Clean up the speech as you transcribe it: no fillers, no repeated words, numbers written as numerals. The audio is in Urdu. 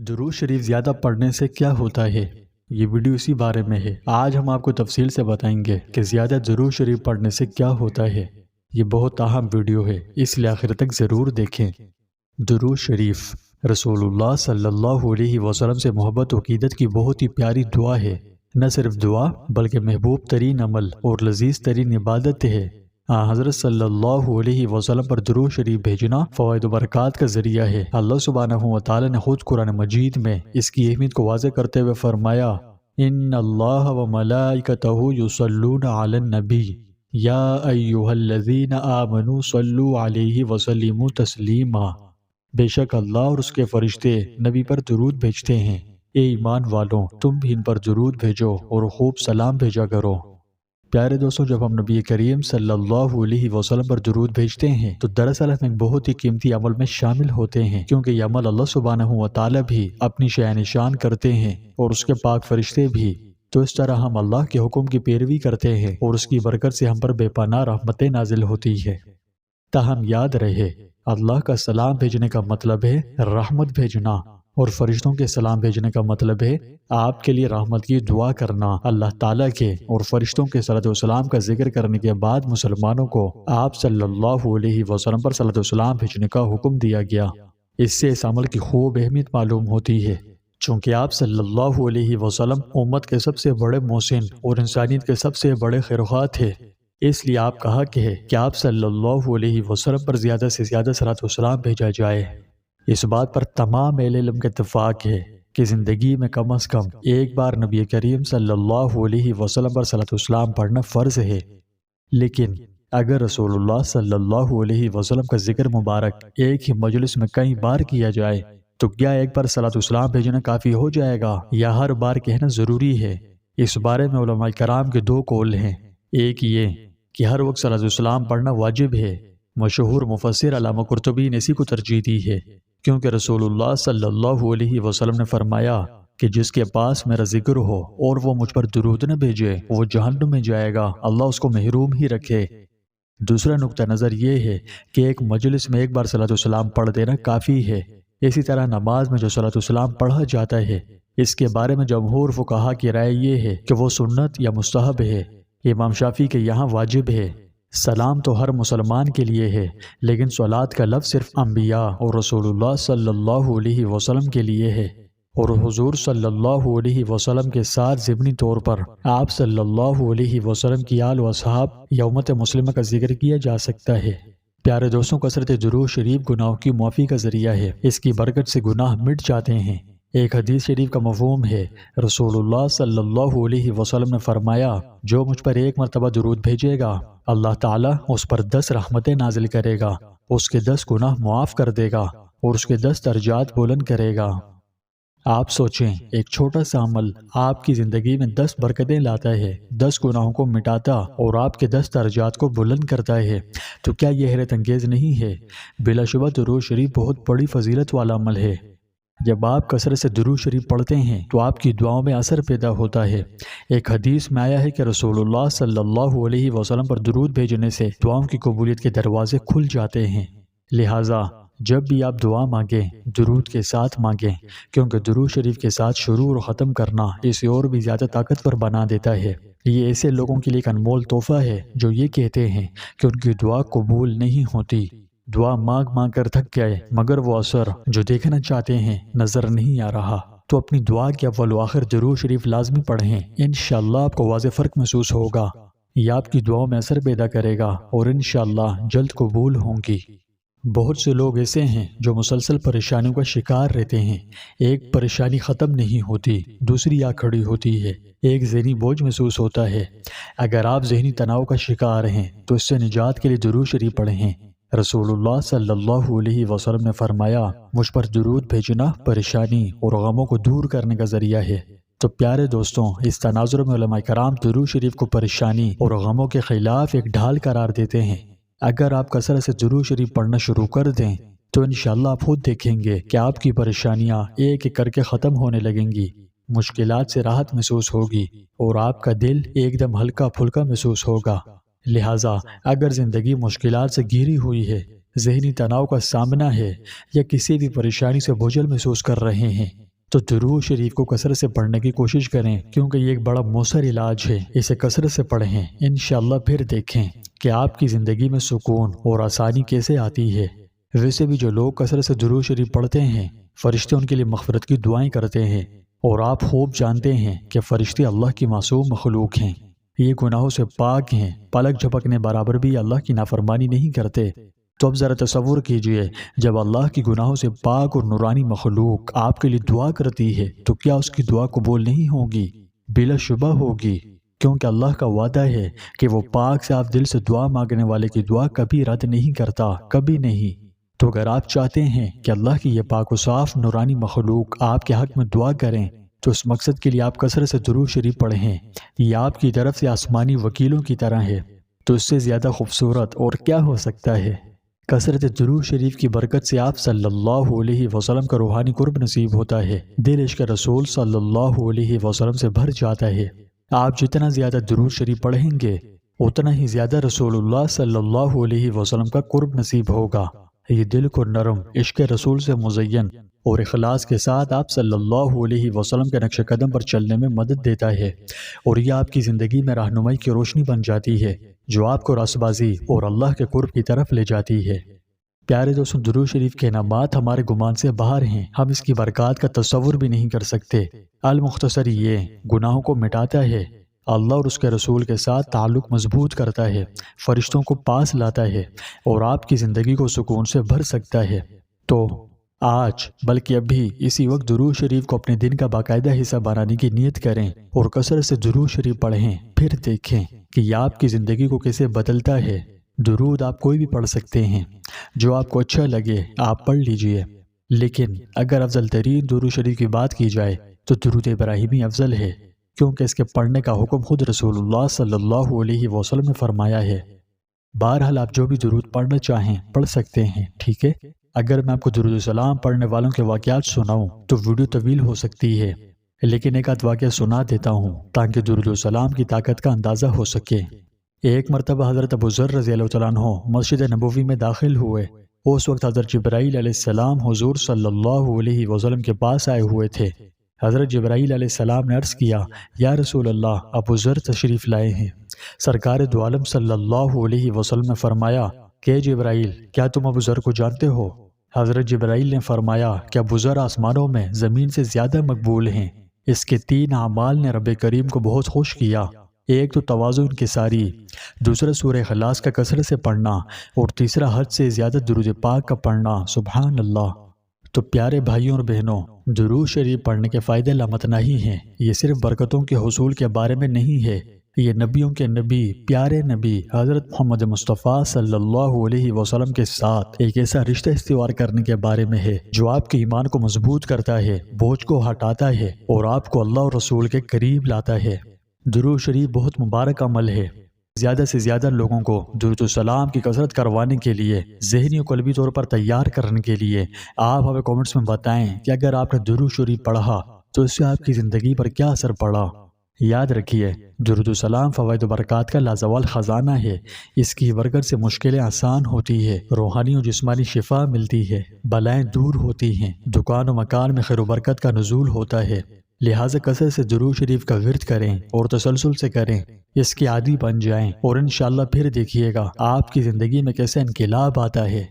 درود شریف زیادہ پڑھنے سے کیا ہوتا ہے؟ یہ ویڈیو اسی بارے میں ہے۔ آج ہم آپ کو تفصیل سے بتائیں گے کہ زیادہ درود شریف پڑھنے سے کیا ہوتا ہے۔ یہ بہت اہم ویڈیو ہے، اس لیے آخر تک ضرور دیکھیں۔ درود شریف رسول اللہ صلی اللہ علیہ وسلم سے محبت و عقیدت کی بہت ہی پیاری دعا ہے۔ نہ صرف دعا بلکہ محبوب ترین عمل اور لذیذ ترین عبادت ہے۔ حضرت صلی اللہ علیہ وسلم پر درود شریف بھیجنا فوائد و برکات کا ذریعہ ہے۔ اللہ سبحانہ و تعالی نے خود قرآن مجید میں اس کی اہمیت کو واضح کرتے ہوئے فرمایا، ان اللہ و ملائکتہ یصلون علی النبی یا ایھا الذین آمنوا صلوا علیہ وسلموا تسلیما۔ بے شک اللہ اور اس کے فرشتے نبی پر درود بھیجتے ہیں۔ اے ایمان والوں، تم بھی ان پر درود بھیجو اور خوب سلام بھیجا کرو۔ پیارے دوستوں، جب ہم نبی کریم صلی اللہ علیہ وسلم پر درود بھیجتے ہیں تو دراصل ہم ایک بہت ہی قیمتی عمل میں شامل ہوتے ہیں، کیونکہ یہ عمل اللہ سبحانہ و تعالی بھی اپنی شأن شان کرتے ہیں اور اس کے پاک فرشتے بھی۔ تو اس طرح ہم اللہ کے حکم کی پیروی کرتے ہیں اور اس کی برکت سے ہم پر بے پناہ رحمتیں نازل ہوتی ہے۔ تاہم یاد رہے، اللہ کا سلام بھیجنے کا مطلب ہے رحمت بھیجنا، اور فرشتوں کے سلام بھیجنے کا مطلب ہے آپ کے لیے رحمت کی دعا کرنا۔ اللہ تعالیٰ کے اور فرشتوں کے صلاۃ و سلام کا ذکر کرنے کے بعد مسلمانوں کو آپ صلی اللہ علیہ وسلم پر صلاۃ و سلام بھیجنے کا حکم دیا گیا۔ اس سے اس عمل کی خوب اہمیت معلوم ہوتی ہے، چونکہ آپ صلی اللہ علیہ وسلم امت کے سب سے بڑے محسن اور انسانیت کے سب سے بڑے خیرخواہ تھے۔ اس لیے آپ کہا کہ آپ صلی اللہ علیہ وسلم پر زیادہ سے زیادہ صلاۃ و سلام بھیجا جائے۔ اس بات پر تمام اہل علم کا اتفاق ہے کہ زندگی میں کم از کم ایک بار نبی کریم صلی اللہ علیہ وسلم پر صلاۃ و سلام پڑھنا فرض ہے۔ لیکن اگر رسول اللہ صلی اللہ علیہ وسلم کا ذکر مبارک ایک ہی مجلس میں کئی بار کیا جائے تو کیا ایک بار صلاۃ و سلام بھیجنا کافی ہو جائے گا یا ہر بار کہنا ضروری ہے؟ اس بارے میں علماء کرام کے دو قول ہیں۔ ایک یہ کہ ہر وقت صلاۃ و سلام پڑھنا واجب ہے۔ مشہور مفسر علامہ قرطبی نے اسی کو ترجیح دی ہے، کیونکہ رسول اللہ صلی اللہ علیہ وسلم نے فرمایا کہ جس کے پاس میرا ذکر ہو اور وہ مجھ پر درود نہ بھیجے وہ جہنم میں جائے گا، اللہ اس کو محروم ہی رکھے۔ دوسرا نقطہ نظر یہ ہے کہ ایک مجلس میں ایک بار صلاۃ و سلام پڑھ دینا کافی ہے۔ اسی طرح نماز میں جو صلاۃ و سلام پڑھا جاتا ہے، اس کے بارے میں جمہور فقہا کی رائے یہ ہے کہ وہ سنت یا مستحب ہے۔ امام شافعی کے یہاں واجب ہے۔ سلام تو ہر مسلمان کے لیے ہے، لیکن صلوات کا لفظ صرف انبیاء اور رسول اللہ صلی اللہ علیہ وسلم کے لیے ہے، اور حضور صلی اللہ علیہ وسلم کے ساتھ ضمنی طور پر آپ صلی اللہ علیہ وسلم کی آل و اصحاب یا امت مسلمہ کا ذکر کیا جا سکتا ہے۔ پیارے دوستوں، کثرت درود شریف گناہوں کی معافی کا ذریعہ ہے۔ اس کی برکت سے گناہ مٹ جاتے ہیں۔ ایک حدیث شریف کا مفہوم ہے، رسول اللہ صلی اللہ علیہ وسلم نے فرمایا، جو مجھ پر ایک مرتبہ درود بھیجے گا اللہ تعالیٰ اس پر 10 رحمتیں نازل کرے گا، اس کے 10 گناہ معاف کر دے گا اور اس کے 10 درجات بلند کرے گا۔ آپ سوچیں، ایک چھوٹا سا عمل آپ کی زندگی میں 10 برکتیں لاتا ہے، 10 گناہوں کو مٹاتا اور آپ کے 10 درجات کو بلند کرتا ہے، تو کیا یہ حیرت انگیز نہیں ہے؟ بلا شبہ درود شریف بہت بڑی فضیلت والا عمل ہے۔ جب آپ کثرت سے درود شریف پڑھتے ہیں تو آپ کی دعاؤں میں اثر پیدا ہوتا ہے۔ ایک حدیث میں آیا ہے کہ رسول اللہ صلی اللہ علیہ وسلم پر درود بھیجنے سے دعاؤں کی قبولیت کے دروازے کھل جاتے ہیں۔ لہٰذا جب بھی آپ دعا مانگیں درود کے ساتھ مانگیں، کیونکہ درود شریف کے ساتھ شروع اور ختم کرنا اسے اور بھی زیادہ طاقتور بنا دیتا ہے۔ یہ ایسے لوگوں کے لیے ایک انمول تحفہ ہے جو یہ کہتے ہیں کہ ان کی دعا قبول نہیں ہوتی، دعا مانگ مانگ کر تھک گئے مگر وہ اثر جو دیکھنا چاہتے ہیں نظر نہیں آ رہا۔ تو اپنی دعا کے اول و آخر درود شریف لازمی پڑھیں، انشاءاللہ آپ کو واضح فرق محسوس ہوگا۔ یہ آپ کی دعاؤں میں اثر پیدا کرے گا اور انشاءاللہ جلد قبول ہوں گی۔ بہت سے لوگ ایسے ہیں جو مسلسل پریشانیوں کا شکار رہتے ہیں۔ ایک پریشانی ختم نہیں ہوتی، دوسری آ کھڑی ہوتی ہے، ایک ذہنی بوجھ محسوس ہوتا ہے۔ اگر آپ ذہنی تناؤ کا شکار ہیں تو اس سے نجات کے لیے درود شریف پڑھیں۔ رسول اللہ صلی اللہ علیہ وسلم نے فرمایا، مجھ پر درود بھیجنا پریشانی اور غموں کو دور کرنے کا ذریعہ ہے۔ تو پیارے دوستوں، اس تناظر میں علماء کرام درود شریف کو پریشانی اور غموں کے خلاف ایک ڈھال قرار دیتے ہیں۔ اگر آپ کثرت سے درود شریف پڑھنا شروع کر دیں تو انشاءاللہ آپ خود دیکھیں گے کہ آپ کی پریشانیاں ایک ایک کر کے ختم ہونے لگیں گی، مشکلات سے راحت محسوس ہوگی اور آپ کا دل ایک دم ہلکا پھلکا محسوس ہوگا۔ لہٰذا اگر زندگی مشکلات سے گھری ہوئی ہے، ذہنی تناؤ کا سامنا ہے یا کسی بھی پریشانی سے بوجھل محسوس کر رہے ہیں تو درود شریف کو کثرت سے پڑھنے کی کوشش کریں، کیونکہ یہ ایک بڑا مؤثر علاج ہے۔ اسے کثرت سے پڑھیں، انشاءاللہ پھر دیکھیں کہ آپ کی زندگی میں سکون اور آسانی کیسے آتی ہے۔ ویسے بھی جو لوگ کثرت سے درود شریف پڑھتے ہیں، فرشتے ان کے لیے مغفرت کی دعائیں کرتے ہیں، اور آپ خوب جانتے ہیں کہ فرشتے اللہ کی معصوم مخلوق ہیں، یہ گناہوں سے پاک ہیں، پلک جھپکنے برابر بھی اللہ کی نافرمانی نہیں کرتے۔ تو اب ذرا تصور کیجئے، جب اللہ کی گناہوں سے پاک اور نورانی مخلوق آپ کے لیے دعا کرتی ہے تو کیا اس کی دعا قبول نہیں ہوگی؟ بلا شبہ ہوگی، کیونکہ اللہ کا وعدہ ہے کہ وہ پاک سے آپ دل سے دعا مانگنے والے کی دعا کبھی رد نہیں کرتا، کبھی نہیں۔ تو اگر آپ چاہتے ہیں کہ اللہ کی یہ پاک و صاف نورانی مخلوق آپ کے حق میں دعا کریں تو اس مقصد کے لیے آپ کثرت سے درود شریف پڑھیں۔ یہ آپ کی طرف سے آسمانی وکیلوں کی طرح ہے، تو اس سے زیادہ خوبصورت اور کیا ہو سکتا ہے؟ کثرت درود شریف کی برکت سے آپ صلی اللہ علیہ وسلم کا روحانی قرب نصیب ہوتا ہے، دل عشق رسول صلی اللہ علیہ وسلم سے بھر جاتا ہے۔ آپ جتنا زیادہ درود شریف پڑھیں گے اتنا ہی زیادہ رسول اللہ صلی اللہ علیہ وسلم کا قرب نصیب ہوگا۔ یہ دل کو نرم، عشق رسول سے مزین اور اخلاص کے ساتھ آپ صلی اللہ علیہ وسلم کے نقش قدم پر چلنے میں مدد دیتا ہے، اور یہ آپ کی زندگی میں رہنمائی کی روشنی بن جاتی ہے جو آپ کو راست بازی اور اللہ کے قرب کی طرف لے جاتی ہے۔ پیارے دوستوں، درود شریف کے انعامات ہمارے گمان سے باہر ہیں، ہم اس کی برکات کا تصور بھی نہیں کر سکتے۔ المختصر یہ گناہوں کو مٹاتا ہے، اللہ اور اس کے رسول کے ساتھ تعلق مضبوط کرتا ہے، فرشتوں کو پاس لاتا ہے، اور آپ کی زندگی کو سکون سے بھر سکتا ہے۔ تو آج بلکہ ابھی اسی وقت درود شریف کو اپنے دن کا باقاعدہ حصہ بنانے کی نیت کریں اور کثرت سے درود شریف پڑھیں، پھر دیکھیں کہ یہ آپ کی زندگی کو کیسے بدلتا ہے۔ درود آپ کوئی بھی پڑھ سکتے ہیں، جو آپ کو اچھا لگے آپ پڑھ لیجئے، لیکن اگر افضل ترین درود شریف کی بات کی جائے تو درود ابراہیمی افضل ہے، کیونکہ اس کے پڑھنے کا حکم خود رسول اللہ صلی اللہ علیہ وسلم نے فرمایا ہے۔ بہرحال آپ جو بھی درود پڑھنا چاہیں پڑھ سکتے ہیں، ٹھیک ہے؟ اگر میں آپ کو درود السلام پڑھنے والوں کے واقعات سناؤں تو ویڈیو طویل ہو سکتی ہے، لیکن ایک آدھ واقعہ سنا دیتا ہوں تاکہ درود السلام کی طاقت کا اندازہ ہو سکے۔ ایک مرتبہ حضرت ابو ذر رضی اللہ تعالیٰ عنہ مسجد نبوی میں داخل ہوئے۔ اس وقت حضرت جبرائیل علیہ السلام حضور صلی اللہ علیہ وسلم کے پاس آئے ہوئے تھے۔ حضرت جبرائیل علیہ السلام نے عرض کیا، یا رسول اللہ، ابو ذر تشریف لائے ہیں۔ سرکار دو عالم صلی اللہ علیہ وسلم نے فرمایا کہ جبرائیل، کیا تم ابو ذر کو جانتے ہو؟ حضرت جبرائیل نے فرمایا کہ ابو ذر آسمانوں میں زمین سے زیادہ مقبول ہیں، اس کے 3 اعمال نے رب کریم کو بہت خوش کیا۔ ایک تو تواضع انکساری، دوسرا سورہ اخلاص کا کثرت سے پڑھنا، اور تیسرا حد سے زیادہ درود پاک کا پڑھنا۔ سبحان اللہ۔ تو پیارے بھائیوں اور بہنوں، درود شریف پڑھنے کے فائدے لامتناہی ہیں۔ یہ صرف برکتوں کے حصول کے بارے میں نہیں ہے، یہ نبیوں کے نبی، پیارے نبی حضرت محمد مصطفیٰ صلی اللہ علیہ وسلم کے ساتھ ایک ایسا رشتہ استوار کرنے کے بارے میں ہے جو آپ کے ایمان کو مضبوط کرتا ہے، بوجھ کو ہٹاتا ہے، اور آپ کو اللہ اور رسول کے قریب لاتا ہے۔ درود شریف بہت مبارک عمل ہے۔ زیادہ سے زیادہ لوگوں کو درود السلام کی کثرت کروانے کے لیے، ذہنی و قلبی طور پر تیار کرنے کے لیے آپ ہمیں کامنٹس میں بتائیں کہ اگر آپ نے درود شریف پڑھا تو اس سے آپ کی زندگی پر کیا اثر پڑا۔ یاد رکھیے، درود السلام فوائد و برکات کا لازوال خزانہ ہے۔ اس کی برکت سے مشکلیں آسان ہوتی ہے، روحانی و جسمانی شفا ملتی ہے، بلائیں دور ہوتی ہیں، دکان و مکان میں خیر و برکت کا نزول ہوتا ہے۔ لہٰذا کثرت سے درود شریف کا ورد کریں اور تسلسل سے کریں، اس کے عادی بن جائیں، اور انشاءاللہ پھر دیکھیے گا آپ کی زندگی میں کیسے انقلاب آتا ہے۔